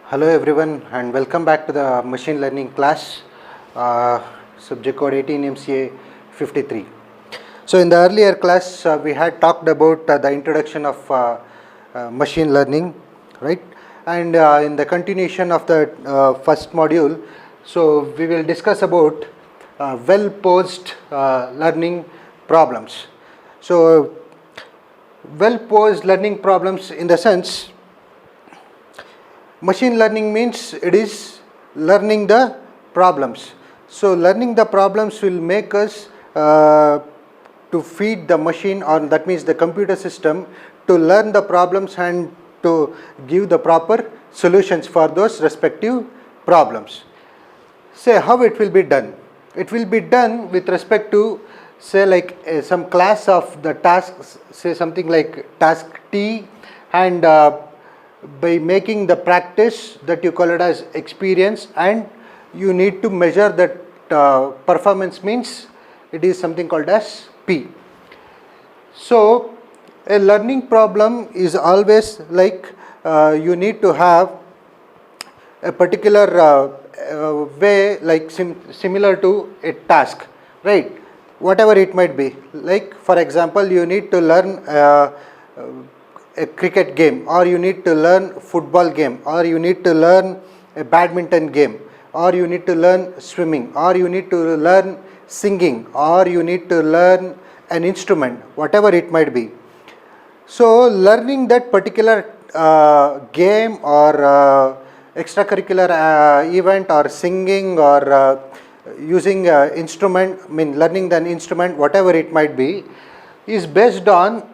Hello everyone and welcome back to the machine learning class, subject code 18 MCA 53. So in the earlier class we had talked about the introduction of machine learning, right? And in the continuation of the first module, so we will discuss about well posed learning problems. So well posed learning problems in the sense, machine learning means it is learning the problems. So learning the problems will make us to feed the machine, or that means the computer system, to learn the problems and to give the proper solutions for those respective problems. Say how it will be done. It will be done with respect to, say, like some class of the tasks, say something like task T, and by making the practice that you call it as experience, and you need to measure that performance, means it is something called as P. So a learning problem is always like you need to have a particular way, like similar to a task, right? Whatever it might be. Like for example, you need to learn a cricket game, or you need to learn football game, or you need to learn a badminton game, or you need to learn swimming, or you need to learn singing, or you need to learn an instrument, whatever it might be. So learning that particular game or extracurricular event, or singing, or using instrument, I mean learning an instrument, whatever it might be, is based on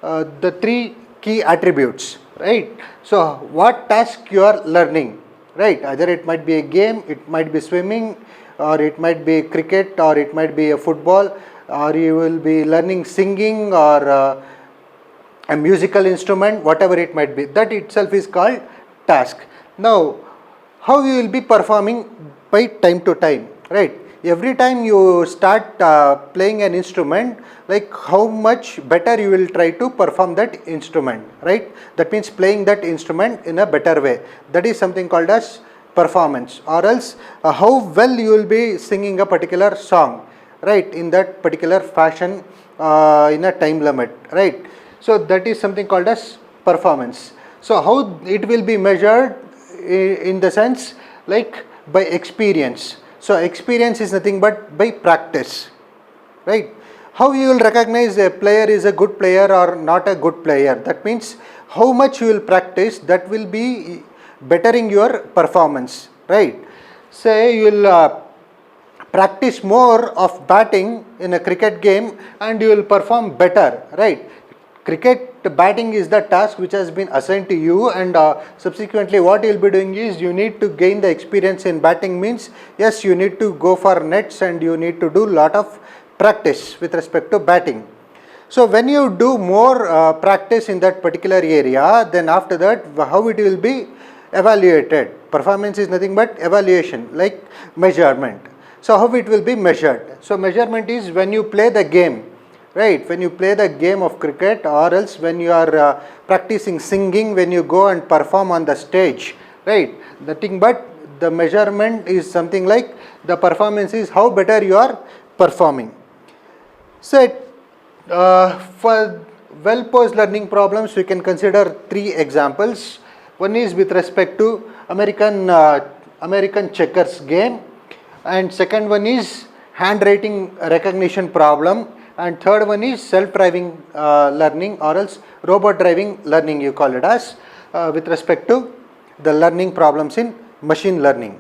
the three key attributes, right? So what task you are learning, right? Either it might be a game, it might be swimming, or it might be cricket, or it might be a football, or you will be learning singing, or a musical instrument, whatever it might be. That itself is called task. Now how you will be performing by time to time, right? Every time you start playing an instrument, like how much better you will try to perform that instrument, right? That means playing that instrument in a better way. That is something called as performance. Or else how well you will be singing a particular song, right, in that particular fashion, in a time limit, right? So that is something called as performance. So how it will be measured in the sense, like by experience. So experience is nothing but by practice, right? How you will recognize a player is a good player or not a good player? That means how much you will practice, that will be bettering your performance, right? Say you will practice more of batting in a cricket game and you will perform better, right? Cricket batting is the task which has been assigned to you, and subsequently what you will be doing is you need to gain the experience in batting. Means yes, you need to go for nets and you need to do lot of practice with respect to batting. So when you do more practice in that particular area, then after that how it will be evaluated? Performance is nothing but evaluation, like measurement. So how it will be measured? So measurement is when you play the game, right? When you play the game of cricket, or else when you are practicing singing, when you go and perform on the stage, right? Nothing but the measurement is something like the performance is how better you are performing. So for well posed learning problems, we can consider three examples. One is with respect to American checkers game, and second one is handwriting recognition problem, and third one is self-driving learning, or else robot driving learning, you call it as, with respect to the learning problems in machine learning.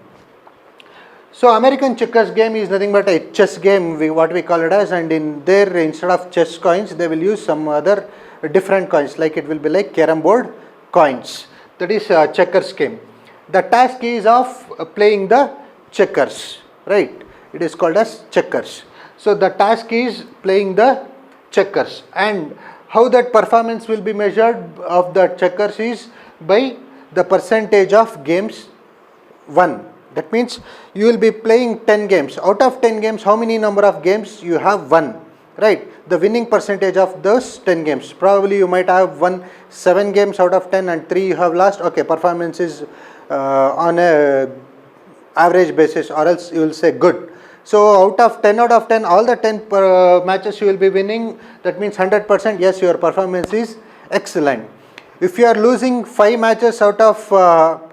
So American checkers game is nothing but a chess game, what we call it as, and in there, instead of chess coins, they will use some other different coins, like it will be like carom board coins. That is checkers game. The task is of playing the checkers, right? It is called as checkers. So the task is playing the checkers, and how that performance will be measured of the checkers is by the percentage of games won. That means you will be playing 10 games. Out of 10 games, how many number of games you have won, right? The winning percentage of those 10 games. Probably you might have won 7 games out of 10 and 3 you have lost. Okay, performance is on a average basis, or else you will say good. So out of 10, all the 10 matches you will be winning, that means 100%, yes, your performance is excellent. If you are losing 5 matches out of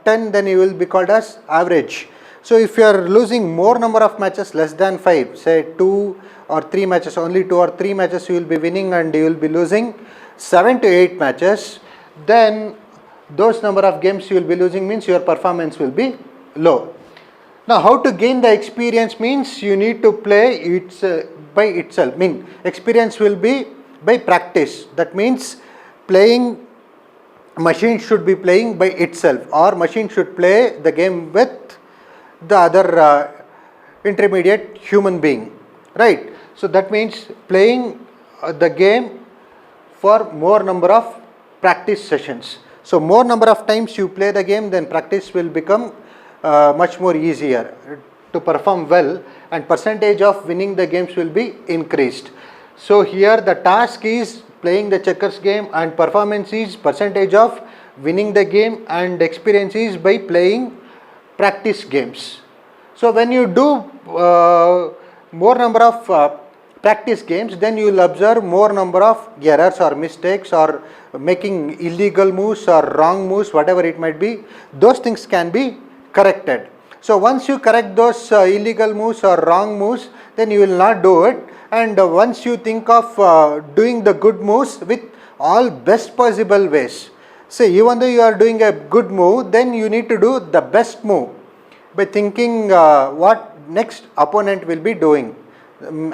10, then you will be called as average. So if you are losing more number of matches less than 5, say 2 or 3 matches, only 2 or 3 matches you will be winning and you will be losing 7 to 8 matches, then those number of games you will be losing means your performance will be low. Now how to gain the experience means you need to play it by itself. Experience will be by practice. That means playing, machine should be playing by itself, or machine should play the game with the other intermediate human being, right? So that means playing the game for more number of practice sessions. So more number of times you play the game, then practice will become much more easier to perform well, and percentage of winning the games will be increased. So here the task is playing the checkers game, and performance is percentage of winning the game, and experience is by playing practice games. So when you do more number of practice games, then you will observe more number of errors or mistakes, or making illegal moves or wrong moves, whatever it might be. Those things can be corrected. So once you correct those illegal moves or wrong moves, then you will not do it. And once you think of doing the good moves with all best possible ways, say even though you are doing a good move, then you need to do the best move by thinking what next opponent will be doing,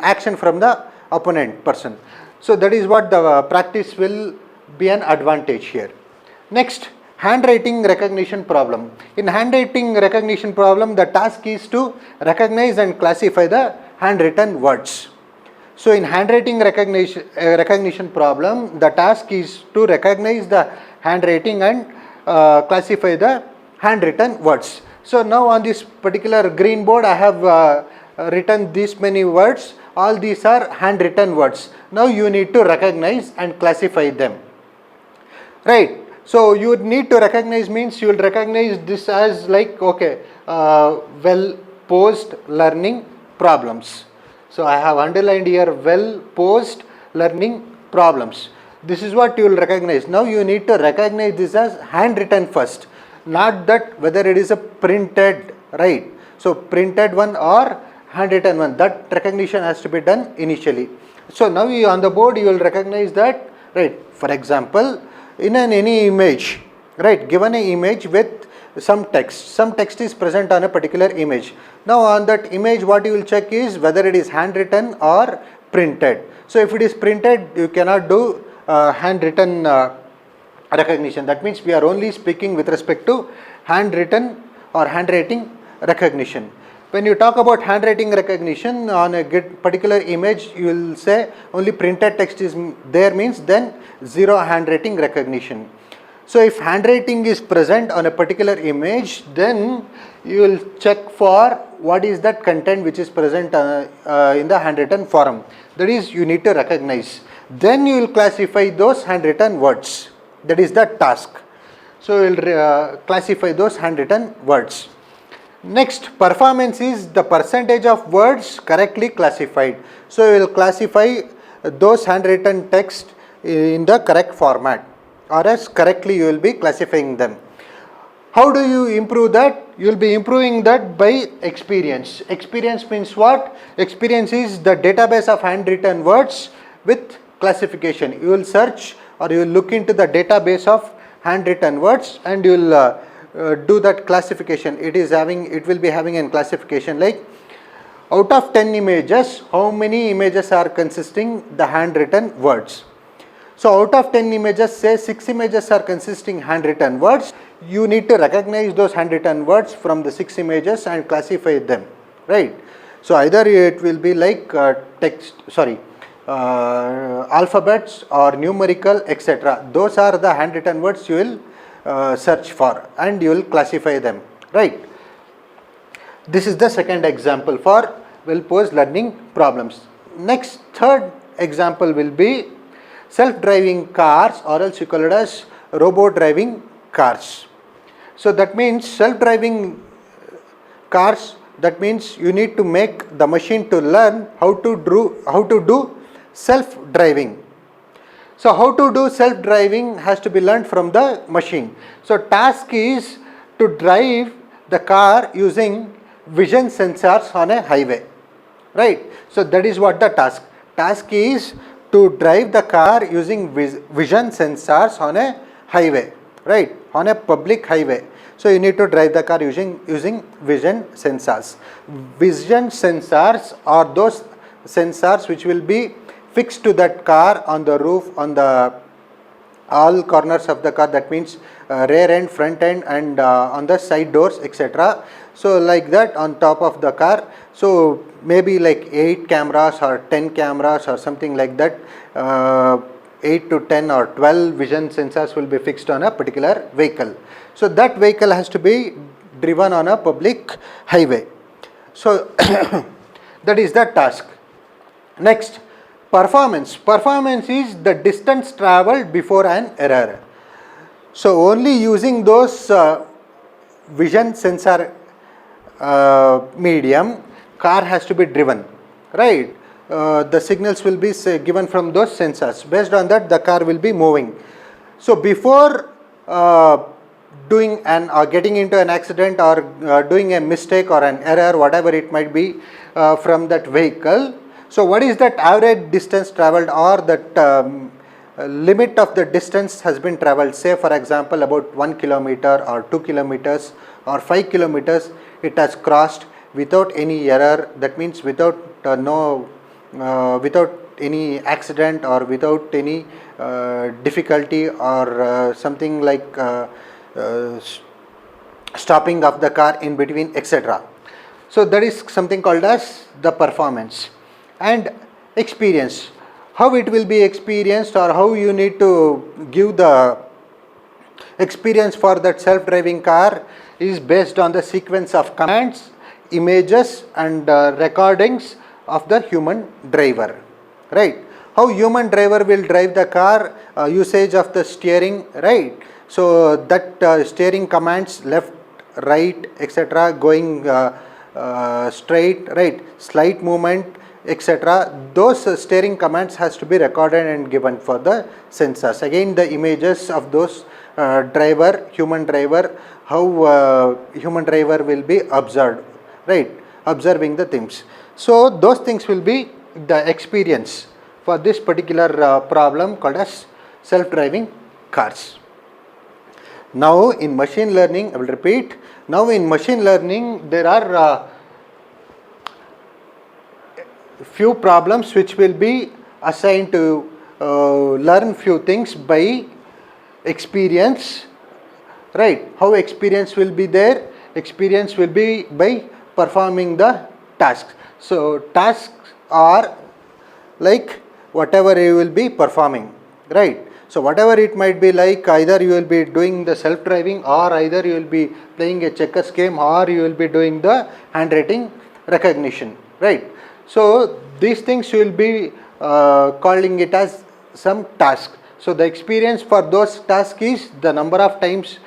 action from the opponent person. So that is what the practice will be an advantage here. Next, handwriting recognition problem. In handwriting recognition problem, the task is to recognize and classify the handwritten words. So in handwriting recognition problem, the task is to recognize the handwriting and classify the handwritten words. So now on this particular green board, I have written these many words. All these are handwritten words. Now you need to recognize and classify them, right? So you need to recognize means you will recognize this as like, okay, well posed learning problems. So I have underlined here well posed learning problems. This is what you will recognize. Now you need to recognize this as handwritten first, not that whether it is a printed, right? So printed one or handwritten one, that recognition has to be done initially. So now you on the board you will recognize that, right? For example, in any image, right, given an image with some text is present on a particular image. Now on that image what you will check is whether it is handwritten or printed. So if it is printed, you cannot do handwritten recognition. That means we are only speaking with respect to handwritten or handwriting recognition. When you talk about handwriting recognition on a particular image, you will say only printed text is there, means then zero handwriting recognition. So if handwriting is present on a particular image, then you will check for what is that content which is present in the handwritten form. That is, you need to recognize. Then you will classify those handwritten words. That is the task. So you will classify those handwritten words. Next, performance is the percentage of words correctly classified. So you will classify those handwritten text in the correct format, or else correctly you will be classifying them. How do you improve that? You will be improving that by experience. Experience means what? Experience is the database of handwritten words with classification. You will search or you will look into the database of handwritten words and you will do that classification. It will be having a classification like out of 10 images, how many images are consisting the handwritten words. So out of 10 images, say 6 images are consisting handwritten words. You need to recognize those handwritten words from the 6 images and classify them, right? So either it will be like alphabets or numerical, etc. Those are the handwritten words you will search for and you will classify them, right? This is the second example for well-posed learning problems. Next, third example will be self-driving cars, or else you call it as robot driving cars. So that means self-driving cars, that means you need to make the machine to learn how to do self-driving. So how to do self-driving has to be learned from the machine. So task is to drive the car using vision sensors on a highway, right? So that is what the task. Task is to drive the car using vision sensors on a highway, right? On a public highway. So you need to drive the car using vision sensors. Vision sensors are those sensors which will be fixed to that car on the roof, on the all corners of the car, that means rear end, front end, and on the side doors, etc. So like that on top of the car. So maybe like 8 cameras or 10 cameras or something like that, 8 to 10 or 12 vision sensors will be fixed on a particular vehicle. So that vehicle has to be driven on a public highway. So that is the task. Next, performance. Performance is the distance travelled before an error. So only using those vision sensor medium, car has to be driven, right? The signals will be given from those sensors. Based on that, the car will be moving. So before doing getting into an accident or doing a mistake or an error, whatever it might be from that vehicle, so what is that average distance travelled, or that limit of the distance has been travelled? Say for example about 1 kilometer or 2 kilometers or 5 kilometers, it has crossed without any error. That means without without any accident or without any difficulty or something like stopping of the car in between, etc. So that is something called as the performance. And experience, how it will be experienced, or how you need to give the experience for that self-driving car, is based on the sequence of commands, images, and recordings of the human driver, right? How human driver will drive the car, usage of the steering, right? So that steering commands, left, right, etc., going straight, right, slight movement, etc. Those steering commands has to be recorded and given for the sensors. Again, the images of those human driver, how human driver will be observed, right, observing the things. So those things will be the experience for this particular problem called as self-driving cars. Now in machine learning, I will repeat, now in machine learning there are few problems which will be assigned to learn few things by experience, right? How experience will be there? Experience will be by performing the tasks. So tasks are like whatever you will be performing, right? So whatever it might be, like either you will be doing the self-driving, or either you will be playing a checkers game, or you will be doing the handwriting recognition, right? So these things you will be calling it as some task. So the experience for those tasks is the number of times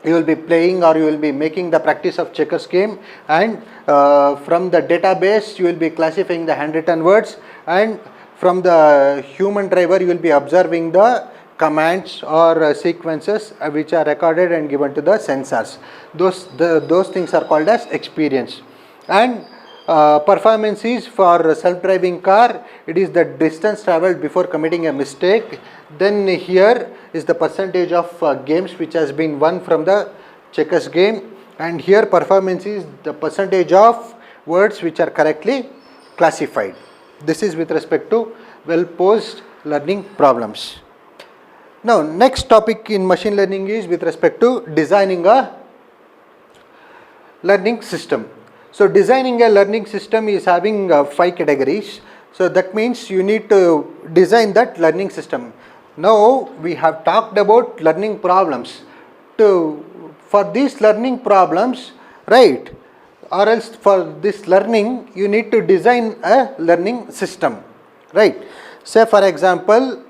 you will be playing, or you will be making the practice of checkers game, and from the database you will be classifying the handwritten words, and from the human driver you will be observing the commands or sequences which are recorded and given to the sensors. Those things are called as experience. And performance is for self-driving car, it is the distance travelled before committing a mistake. Then here is the percentage of games which has been won from the checkers game, and here performance is the percentage of words which are correctly classified. This is with respect to well posed learning problems. Now next topic in machine learning is with respect to designing a learning system. So designing a learning system is having 5 categories. So that means you need to design that learning system. Now we have talked about learning problems. For these learning problems, right, or else for this learning you need to design a learning system, right? Say for example,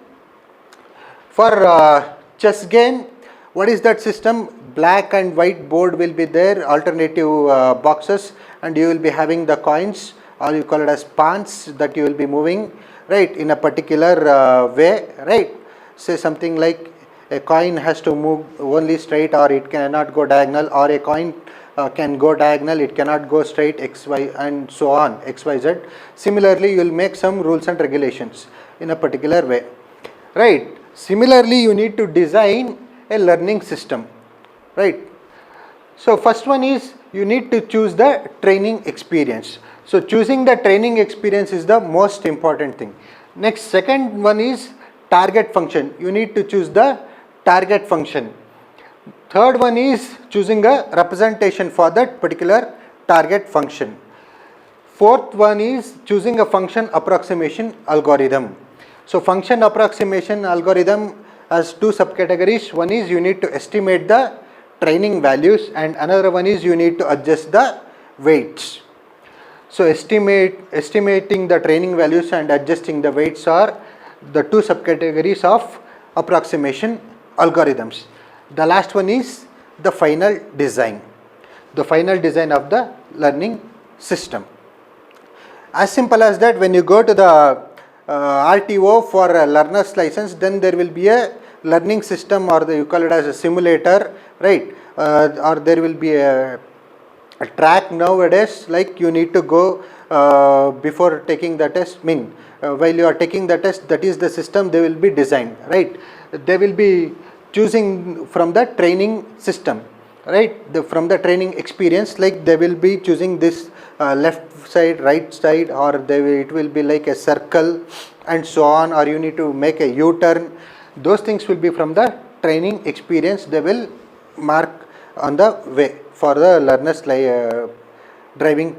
for chess game, What is that system? Black and white board will be there, alternative boxes, and you will be having the coins, or you call it as pawns, that you will be moving, right, in a particular way, right. Say something like a coin has to move only straight, or it cannot go diagonal, or a coin can go diagonal, it cannot go straight, x, y, and so on, x, y, z. Similarly, you will make some rules and regulations in a particular way, right. Similarly, you need to design a learning system, right. So first one is you need to choose the training experience. So choosing the training experience is the most important thing. Next, second one is target function. You need to choose the target function. Third one is choosing a representation for that particular target function. Fourth one is choosing a function approximation algorithm. So function approximation algorithm has two subcategories. One is you need to estimate the training values, and another one is you need to adjust the weights. So estimating the training values and adjusting the weights are the two subcategories of approximation algorithms. The last one is the final design of the learning system. As simple as that, when you go to the RTO for a learner's license, then there will be a learning system, or you call it as a simulator, right, or there will be a track nowadays, like you need to go before taking the test, while you are taking the test, that is the system they will be designed, right. They will be choosing from the training system, right, from the training experience, like they will be choosing this left side, right side, or it will be like a circle and so on, or you need to make a U-turn. Those things will be from the training experience. They will mark on the way for the learner's driving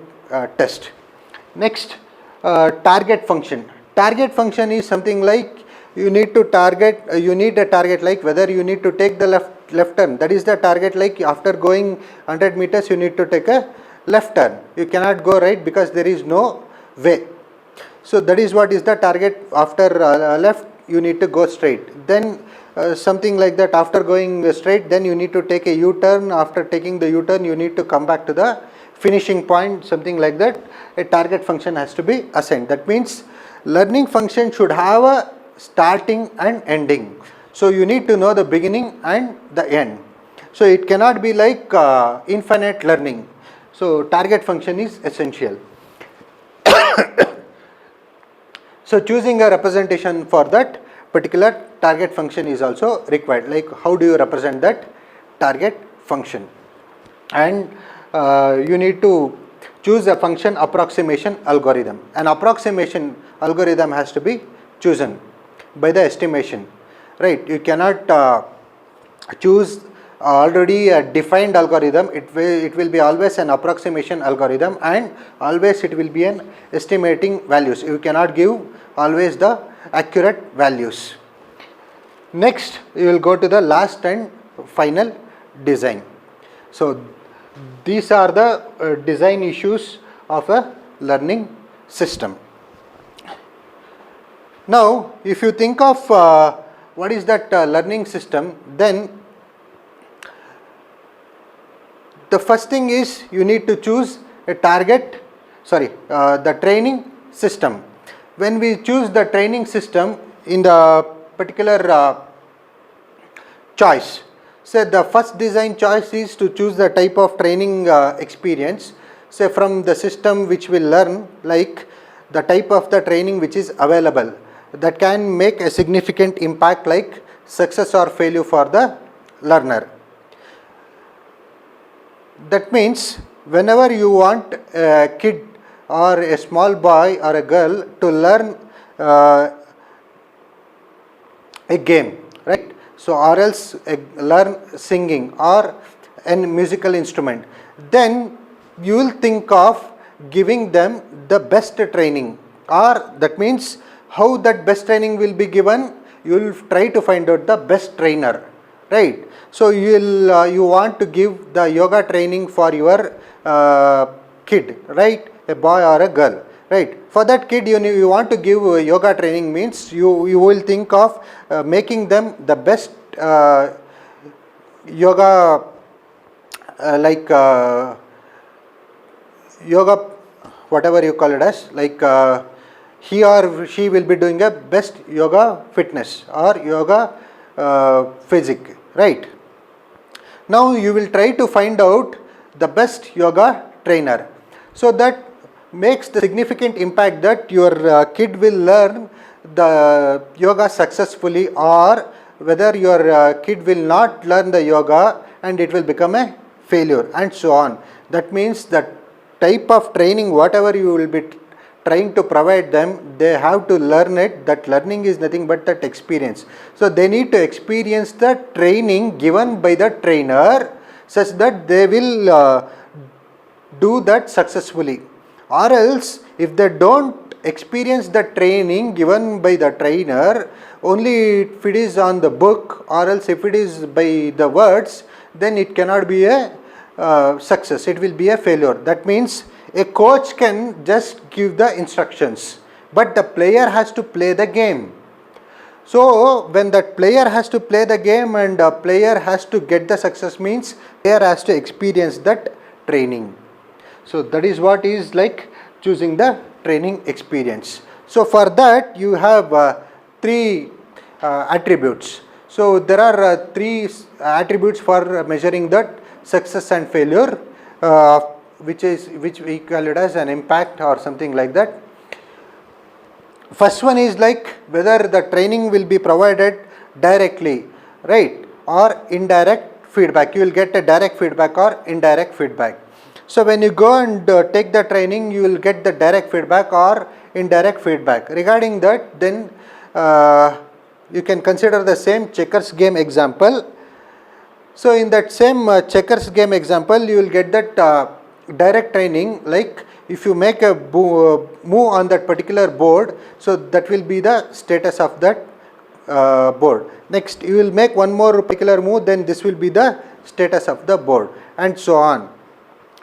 test. Next, target function. Target function is something like you need to target, you need a target like whether you need to take the left turn. That is the target, like after going 100 meters you need to take a left turn. You cannot go right because there is no way. So that is what is the target. After left you need to go straight. Then something like that, after going straight, then you need to take a U-turn. After taking the U-turn you need to come back to the finishing point, something like that. A target function has to be assigned. That means learning function should have a starting and ending. So you need to know the beginning and the end. So it cannot be like infinite learning. So target function is essential. So choosing a representation for that particular target function is also required. Like how do you represent that target function? And you need to choose a function approximation algorithm. An approximation algorithm has to be chosen by the estimation, right. You cannot choose already a defined algorithm. It will be always an approximation algorithm, and always it will be an estimating values. You cannot give always the accurate values. Next, you will go to the last and final design. So these are the design issues of a learning system. Now, if you think of what is that learning system, then the first thing is you need to choose a target, the training system. When we choose the training system in the particular choice, say the first design choice is to choose the type of training experience, say from the system which will learn, like the type of the training which is available that can make a significant impact, like success or failure for the learner. That means whenever you want a kid or a small boy or a girl to learn a game, right? So or else learn singing or a musical instrument, then you will think of giving them the best training, or that means how that best training will be given. You will try to find out the best trainer, right? So you want to give the yoga training for your kid, right? A boy or a girl, right? For that kid you want to give yoga training, means you will think of making them the best yoga, like yoga, whatever you call it as, like he or she will be doing a best yoga fitness or yoga physique, right? Now you will try to find out the best yoga trainer. So that makes the significant impact that your kid will learn the yoga successfully, or whether your kid will not learn the yoga and it will become a failure, and so on. That means that type of training, whatever you will be trying to provide them, they have to learn it. That learning is nothing but that experience. So they need to experience the training given by the trainer such that they will do that successfully. Or else, if they don't experience the training given by the trainer, only if it is on the book, or else if it is by the words, then it cannot be a success, it will be a failure. That means a coach can just give the instructions, but the player has to play the game. So when that player has to play the game and a player has to get the success, means player has to experience that training. So that is what is like choosing the training experience. So for that you have three attributes. So there are three attributes for measuring that success and failure, which we call it as an impact or something like that. First one is like whether the training will be provided directly, right, or indirect feedback. You will get a direct feedback or indirect feedback. So when you go and take the training, you will get the direct feedback or indirect feedback. Regarding that, then you can consider the same checkers game example. So in that same checkers game example, you will get that direct training, like if you make a move on that particular board, so that will be the status of that board. Next, you will make one more particular move, then this will be the status of the board, and so on.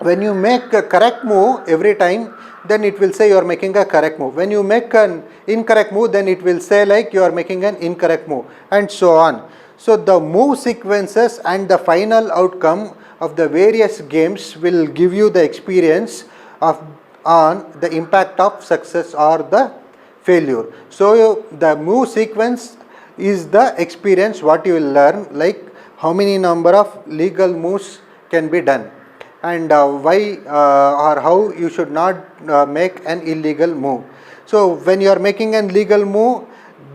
When you make a correct move every time, then it will say you are making a correct move. When you make an incorrect move, then it will say like you are making an incorrect move, and so on. So the move sequences and the final outcome of the various games will give you the experience of on the impact of success or the failure. So the move sequence is the experience what you will learn, like how many number of legal moves can be done, and why or how you should not make an illegal move. So when you are making an legal move,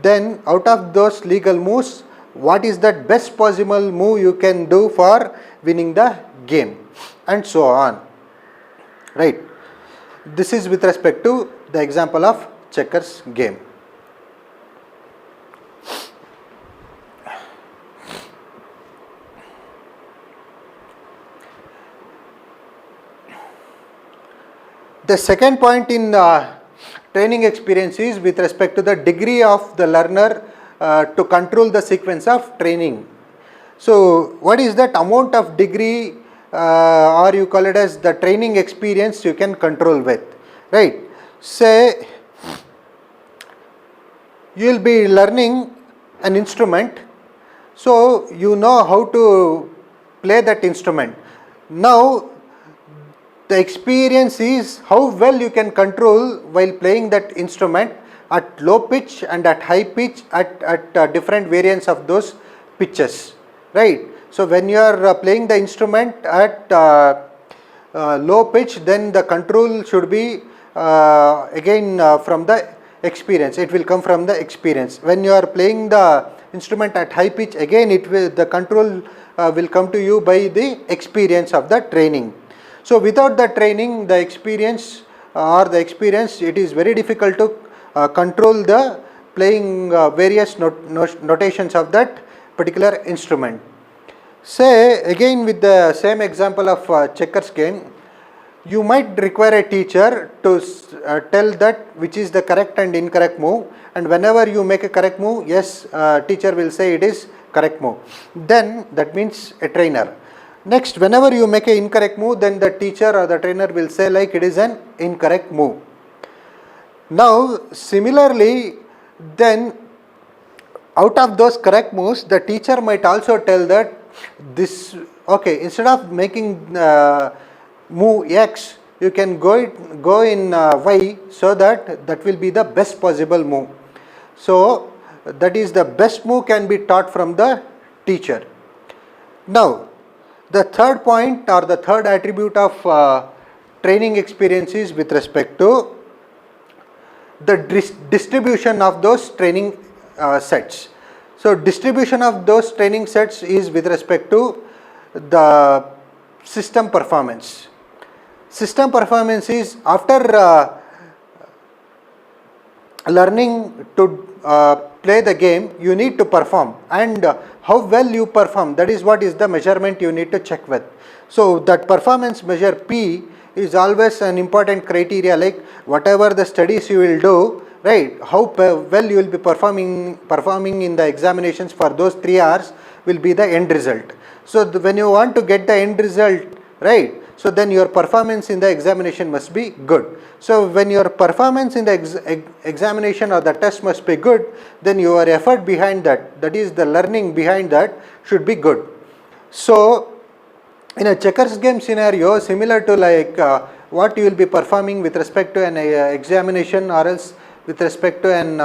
then out of those legal moves, what is that best possible move you can do for winning the game, and so on, right? This is with respect to the example of checkers game. The second point in training experience is with respect to the degree of the learner to control the sequence of training. So what is that amount of degree or you call it as the training experience you can control with, right? Say you will be learning an instrument, so you know how to play that instrument. Now the experience is how well you can control while playing that instrument at low pitch and at high pitch, at different variants of those pitches, right? So when you are playing the instrument at low pitch, then the control should be again from the experience. It will come from the experience. When you are playing the instrument at high pitch, again the control will come to you by the experience of the training. So without the training, the experience it is very difficult to control the playing various notations of that particular instrument. Say again with the same example of checkers game, you might require a teacher to tell that which is the correct and incorrect move, and whenever you make a correct move, yes, teacher will say it is correct move. Then that means a trainer. Next, whenever you make an incorrect move, then the teacher or the trainer will say like it is an incorrect move. Now similarly, then out of those correct moves, the teacher might also tell that this, okay, instead of making move X, you can go in Y, so that will be the best possible move. So that is the best move can be taught from the teacher. Now the third point or the third attribute of training experience is with respect to the distribution of those training sets. So distribution of those training sets is with respect to the system performance. System performance is after learning to play the game, you need to perform, and how well you perform, that is what is the measurement you need to check with. So that performance measure P is always an important criteria, like whatever the studies you will do, right, how well you will be performing in the examinations for those 3 hours will be the end result. So when you want to get the end result, right, so then your performance in the examination must be good. So when your performance in the examination or the test must be good, then your effort behind that, that is the learning behind that, should be good. So in a checkers game scenario, similar to like what you will be performing with respect to an examination or else with respect to an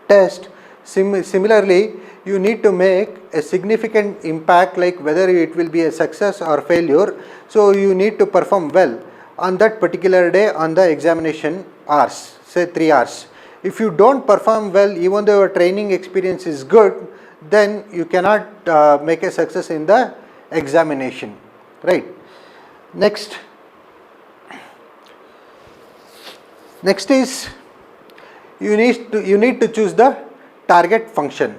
test, similarly you need to make a significant impact, like whether it will be a success or failure. So you need to perform well on that particular day on the examination hours, say 3 hours. If you don't perform well, even though your training experience is good, then you cannot make a success in the examination, right. Next is you need to choose the target function.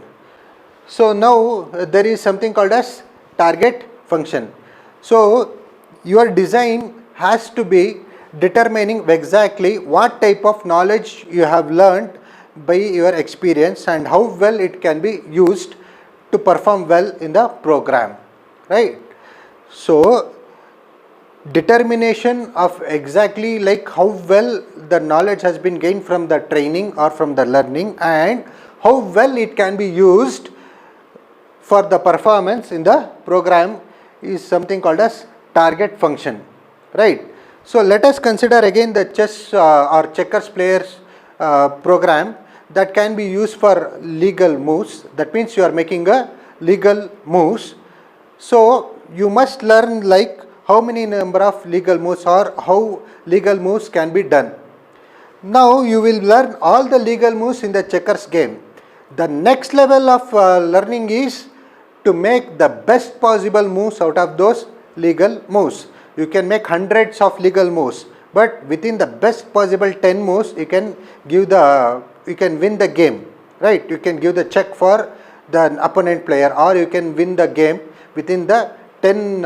So now there is something called as target function. So your design has to be determining exactly what type of knowledge you have learned by your experience and how well it can be used to perform well in the program, right. So determination of exactly like how well the knowledge has been gained from the training or from the learning and how well it can be used for the performance in the program is something called as target function, right. So let us consider again the chess or checkers players program that can be used for legal moves. That means you are making a legal moves. So you must learn like how many number of legal moves or how legal moves can be done. Now you will learn all the legal moves in the checkers game. The next level of learning is to make the best possible moves out of those legal moves. You can make hundreds of legal moves, but within the best possible 10 moves, you can win the game, right? You can give the check for the opponent player, or you can win the game within the 10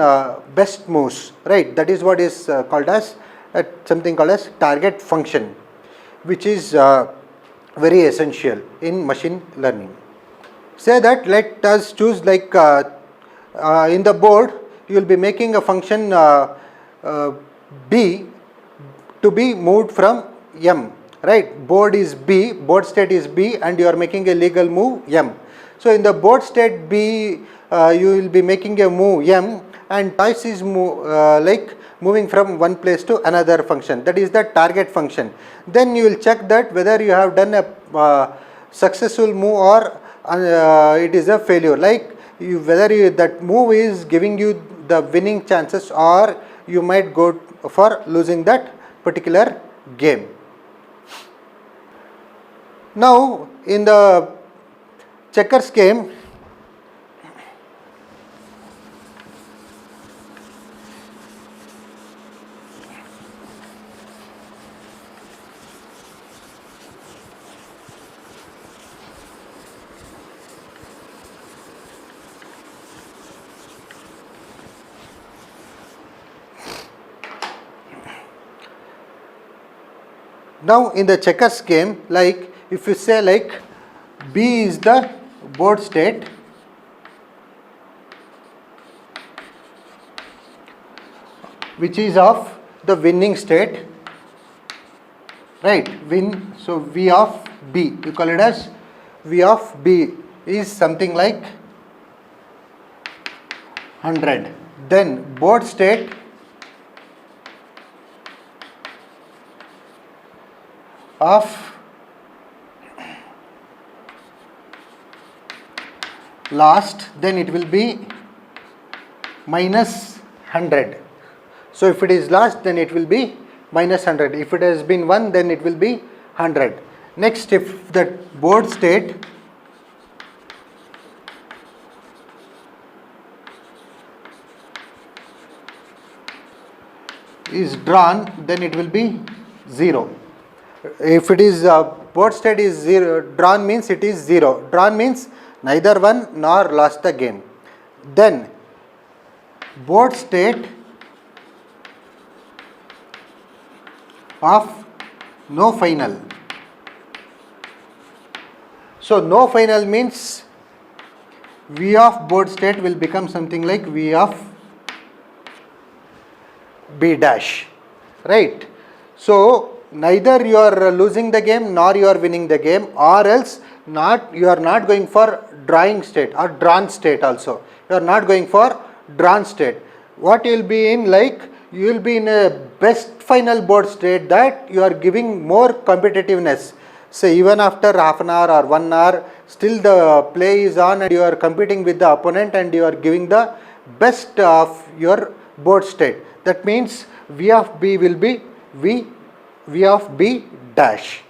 best moves, right? That is what is called as something called as target function, which is very essential in machine learning. Say that let us choose like in the board you will be making a function B to be moved from M, right? Board is B, board state is B, and you are making a legal move M. So in the board state B you will be making a move M, and choice is like moving from one place to another function, that is the target function. Then you will check that whether you have done a successful move or it is a failure, like whether that move is giving you the winning chances or you might go for losing that particular game. Now in the checkers game, now in the checkers game, like if you say like B is the board state, which is of the winning state, right? Win, so V of B, you call it as V of B is something like 100. Then board state of last, then it will be minus 100. So if it is last, then it will be minus 100. If it has been 1, then it will be 100. Next, if the board state is drawn, then it will be 0. If it is board state is 0, drawn means it is 0. Drawn means neither won nor lost the game. Then board state of no final. So no final means V of board state will become something like V of B dash, right? So neither you are losing the game nor you are winning the game, or else you are not going for drawing state or drawn state also. You are not going for drawn state. What you will be in, like you will be in a best final board state that you are giving more competitiveness. Say even after half an hour or 1 hour, still the play is on and you are competing with the opponent and you are giving the best of your board state. That means V of B will be V of B dash.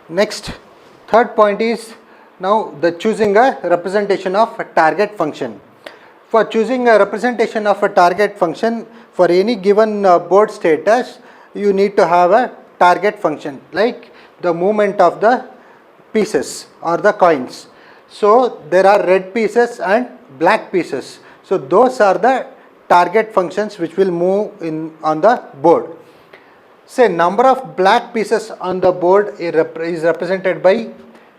Next, third point is now the choosing a representation of a target function. For choosing a representation of a target function for any given board status, you need to have a target function like the movement of the pieces or the coins. So there are red pieces and black pieces. So those are the target functions which will move in on the board. Say number of black pieces on the board is represented by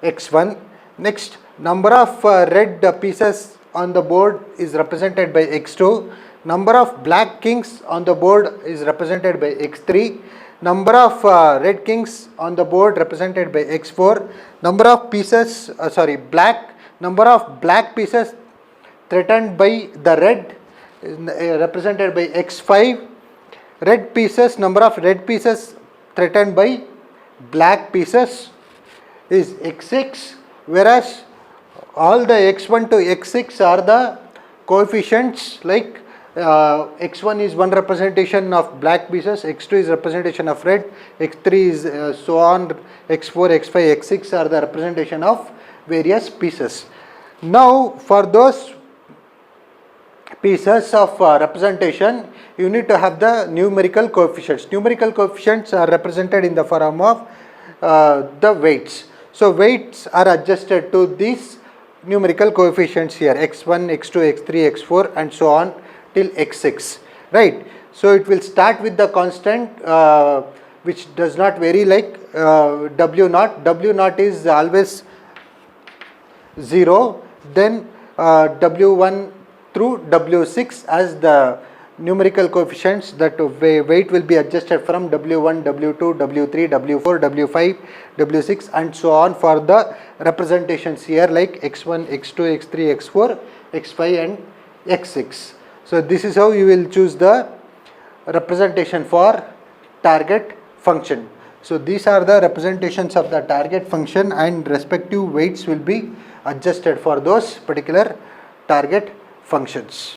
x1. Next, number of red pieces on the board is represented by x2. Number of black kings on the board is represented by x3. Number of red kings on the board represented by x4. Number of pieces, number of black pieces threatened by the red represented by x5. Red pieces, number of red pieces threatened by black pieces is x6, whereas all the x1 to x6 are the coefficients, like x1 is one representation of black pieces, x2 is representation of red, x3 is so on, x4, x5, x6 are the representation of various pieces. Now for those pieces of representation, you need to have the numerical coefficients. Numerical coefficients are represented in the form of the weights. So weights are adjusted to these numerical coefficients here, x1, x2, x3, x4 and so on till x6, right. So it will start with the constant which does not vary, like w naught. W naught is always 0, then w1 through w6 as the numerical coefficients, that weight will be adjusted from w1, w2, w3, w4, w5, w6 and so on for the representations here, like x1, x2, x3, x4, x5 and x6. So this is how you will choose the representation for target function. So these are the representations of the target function, and respective weights will be adjusted for those particular target functions.